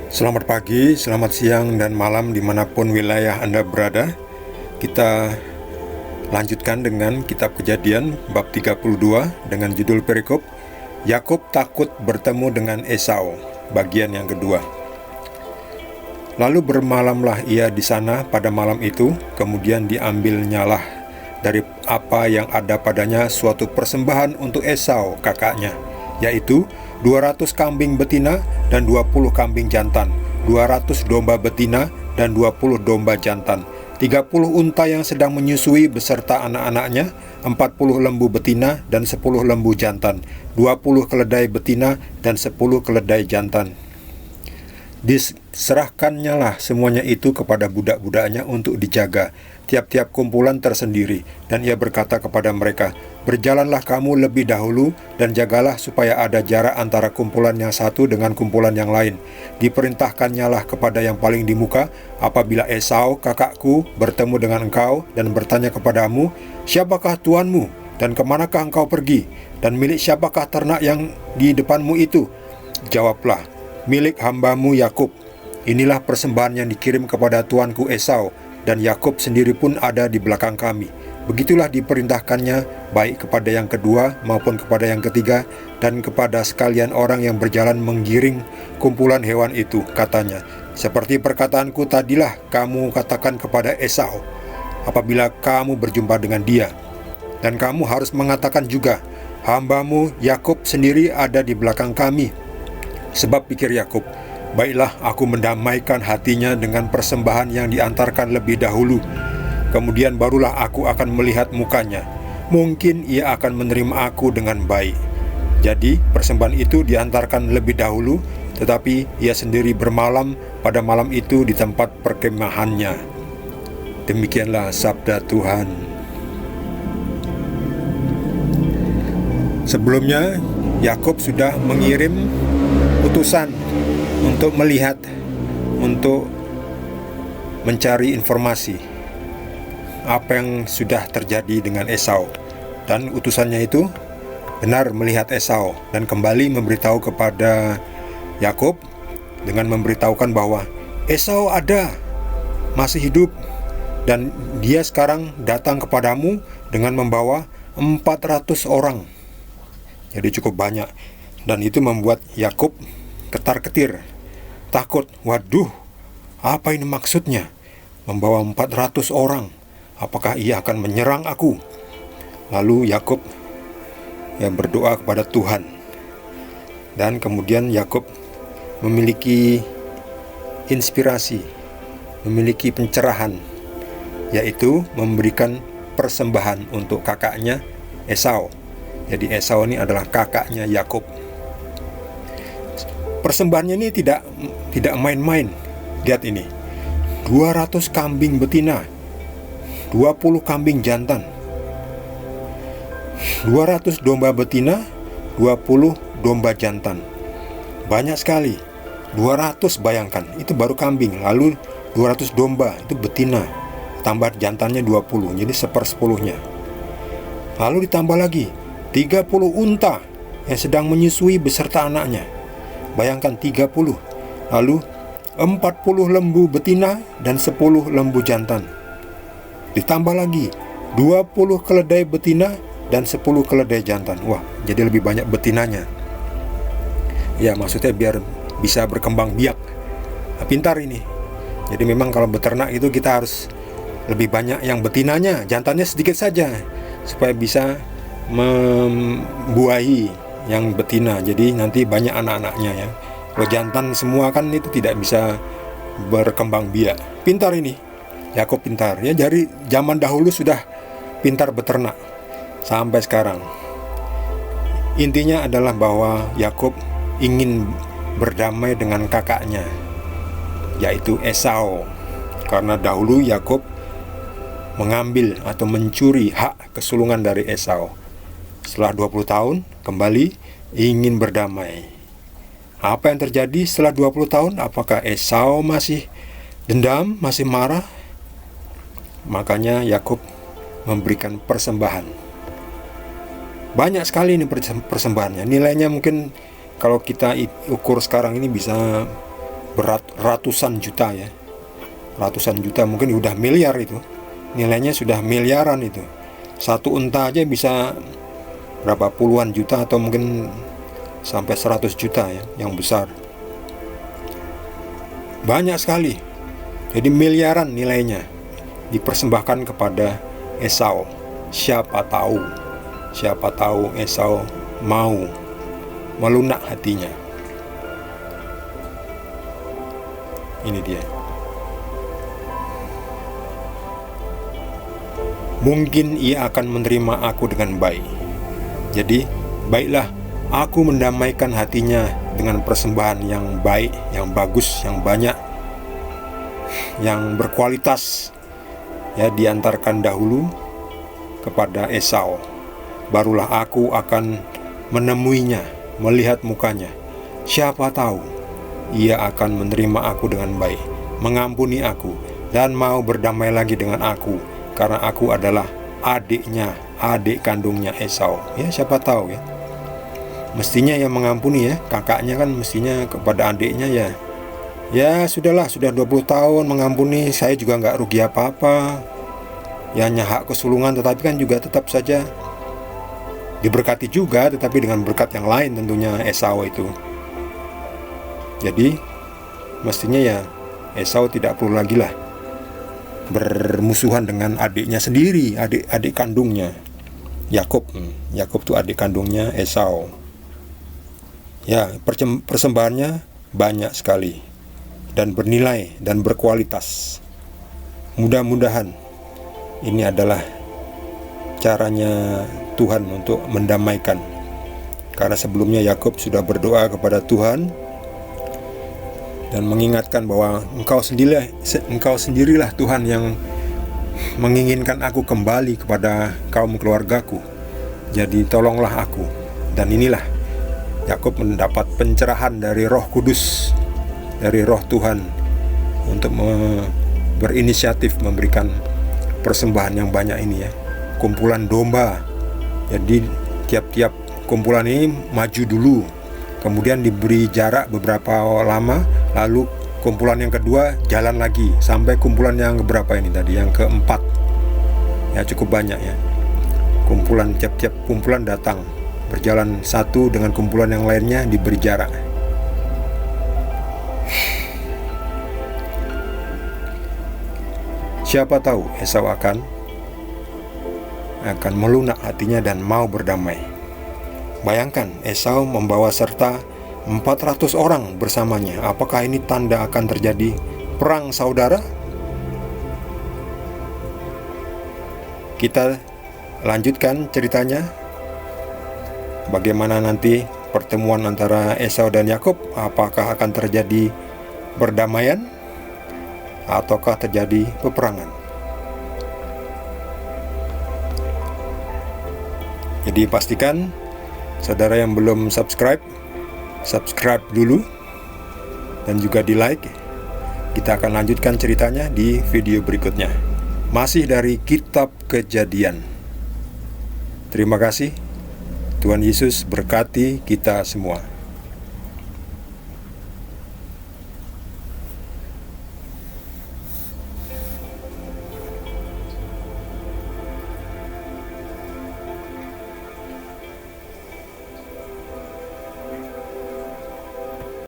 Selamat pagi, selamat siang, dan malam dimanapun wilayah Anda berada. Kita lanjutkan dengan kitab Kejadian bab 32 dengan judul perikop Yakub takut bertemu dengan Esau, bagian yang kedua. Lalu bermalamlah ia di sana pada malam itu, kemudian diambilnyalah dari apa yang ada padanya suatu persembahan untuk Esau kakaknya, yaitu 200 kambing betina dan 20 kambing jantan, 200 domba betina dan 20 domba jantan, 30 unta yang sedang menyusui beserta anak-anaknya, 40 lembu betina dan 10 lembu jantan, 20 keledai betina dan 10 keledai jantan. Diserahkannya lah semuanya itu kepada budak-budaknya untuk dijaga, tiap-tiap kumpulan tersendiri. Dan ia berkata kepada mereka, "Berjalanlah kamu lebih dahulu dan jagalah supaya ada jarak antara kumpulan yang satu dengan kumpulan yang lain." Diperintahkannya lah kepada yang paling di muka, "Apabila Esau kakakku bertemu dengan engkau dan bertanya kepadamu, 'Siapakah tuanmu dan kemanakah engkau pergi? Dan milik siapakah ternak yang di depanmu itu?' Jawablah, 'Milik hambamu Yakub. Inilah persembahan yang dikirim kepada tuanku Esau, dan Yakub sendiri pun ada di belakang kami.' Begitulah diperintahkannya baik kepada yang kedua maupun kepada yang ketiga, dan kepada sekalian orang yang berjalan menggiring kumpulan hewan itu. Katanya, 'Seperti perkataanku tadilah kamu katakan kepada Esau apabila kamu berjumpa dengan dia. Dan kamu harus mengatakan juga, hambamu Yakub sendiri ada di belakang kami.' Sebab pikir Yakub, 'Baiklah, aku mendamaikan hatinya dengan persembahan yang diantarkan lebih dahulu. Kemudian barulah aku akan melihat mukanya. Mungkin ia akan menerima aku dengan baik.' Jadi persembahan itu diantarkan lebih dahulu, tetapi ia sendiri bermalam pada malam itu di tempat perkemahannya." Demikianlah sabda Tuhan. Sebelumnya Yakub sudah mengirim utusan untuk melihat, untuk mencari informasi apa yang sudah terjadi dengan Esau. Dan utusannya itu benar melihat Esau dan kembali memberitahu kepada Yakub dengan memberitahukan bahwa Esau ada, masih hidup, dan dia sekarang datang kepadamu dengan membawa 400 orang. Jadi cukup banyak. Dan itu membuat Yakub ketar-ketir, takut. Waduh, apa ini maksudnya? Membawa 400 orang. Apakah ia akan menyerang aku? Lalu Yakub yang berdoa kepada Tuhan. Dan kemudian Yakub memiliki inspirasi, memiliki pencerahan, yaitu memberikan persembahan untuk kakaknya Esau. Jadi Esau ini adalah kakaknya Yakub. Persembahannya ini tidak main-main. Lihat ini, 200 kambing betina, 20 kambing jantan, 200 domba betina, 20 domba jantan. Banyak sekali. 200, bayangkan, itu baru kambing. Lalu 200 domba, itu betina, tambah jantannya 20, jadi 1/10-nya. Lalu ditambah lagi 30 unta yang sedang menyusui beserta anaknya. Bayangkan 30. Lalu 40 lembu betina dan 10 lembu jantan. Ditambah lagi 20 keledai betina dan 10 keledai jantan. Wah, jadi lebih banyak betinanya. Ya, maksudnya biar bisa berkembang biak. Nah, pintar ini. Jadi memang kalau beternak itu kita harus lebih banyak yang betinanya, jantannya sedikit saja, supaya bisa membuahi yang betina. Jadi nanti banyak anak-anaknya ya. Kalau jantan semua kan itu tidak bisa berkembang biak. Pintar ini, Yakub pintar ya. Dari zaman dahulu sudah pintar beternak sampai sekarang. Intinya adalah bahwa Yakub ingin berdamai dengan kakaknya, yaitu Esau. Karena dahulu Yakub mengambil atau mencuri hak kesulungan dari Esau. Setelah 20 tahun kembali ingin berdamai. Apa yang terjadi setelah 20 tahun? Apakah Esau masih dendam, masih marah? Makanya Yakub memberikan persembahan. Banyak sekali ini persembahannya. Nilainya mungkin kalau kita ukur sekarang ini bisa berat ratusan juta ya. Ratusan juta, mungkin udah miliar itu. Nilainya sudah miliaran itu. Satu unta aja bisa berapa puluhan juta atau mungkin sampai 100 juta ya, yang besar. Banyak sekali. Jadi miliaran nilainya dipersembahkan kepada Esau. Siapa tahu Esau mau melunak hatinya. Ini dia. Mungkin ia akan menerima aku dengan baik. Jadi, baiklah, aku mendamaikan hatinya dengan persembahan yang baik, yang bagus, yang banyak, yang berkualitas. Ya, diantarkan dahulu kepada Esau. Barulah aku akan menemuinya, melihat mukanya. Siapa tahu ia akan menerima aku dengan baik, mengampuni aku, dan mau berdamai lagi dengan aku, karena aku adalah adik kandungnya Esau. Ya, siapa tahu ya. Mestinya yang mengampuni ya, kakaknya kan mestinya kepada adiknya ya. Ya sudahlah, sudah 20 tahun mengampuni, saya juga nggak rugi apa-apa. Ya hanya hak kesulungan, tetapi kan juga tetap saja diberkati juga, tetapi dengan berkat yang lain tentunya Esau itu. Jadi mestinya ya Esau tidak perlu lagi lah bermusuhan dengan adiknya sendiri, adik kandungnya Yakub. Yakub itu adik kandungnya Esau. Ya, persembahannya banyak sekali dan bernilai dan berkualitas. Mudah-mudahan ini adalah caranya Tuhan untuk mendamaikan. Karena sebelumnya Yakub sudah berdoa kepada Tuhan dan mengingatkan bahwa engkau sendirilah Tuhan yang menginginkan aku kembali kepada kaum keluargaku. Jadi tolonglah aku. Dan inilah Yakub mendapat pencerahan dari Roh Kudus, dari Roh Tuhan, untuk berinisiatif memberikan persembahan yang banyak ini ya. Kumpulan domba. Jadi tiap-tiap kumpulan ini maju dulu, kemudian diberi jarak beberapa lama, lalu kumpulan yang kedua jalan lagi sampai kumpulan yang keberapa ini tadi, yang keempat. Ya cukup banyak ya. Tiap-tiap kumpulan datang, berjalan satu dengan kumpulan yang lainnya, diberi jarak. Siapa tahu Esau akan melunak hatinya dan mau berdamai. Bayangkan Esau membawa serta 400 orang bersamanya. Apakah ini tanda akan terjadi perang saudara? Kita lanjutkan ceritanya. Bagaimana nanti pertemuan antara Esau dan Yakub? Apakah akan terjadi perdamaian ataukah terjadi peperangan? Jadi pastikan saudara yang belum subscribe dulu dan juga di like. Kita akan lanjutkan ceritanya di video berikutnya. Masih dari Kitab Kejadian. Terima kasih. Tuhan Yesus berkati kita semua.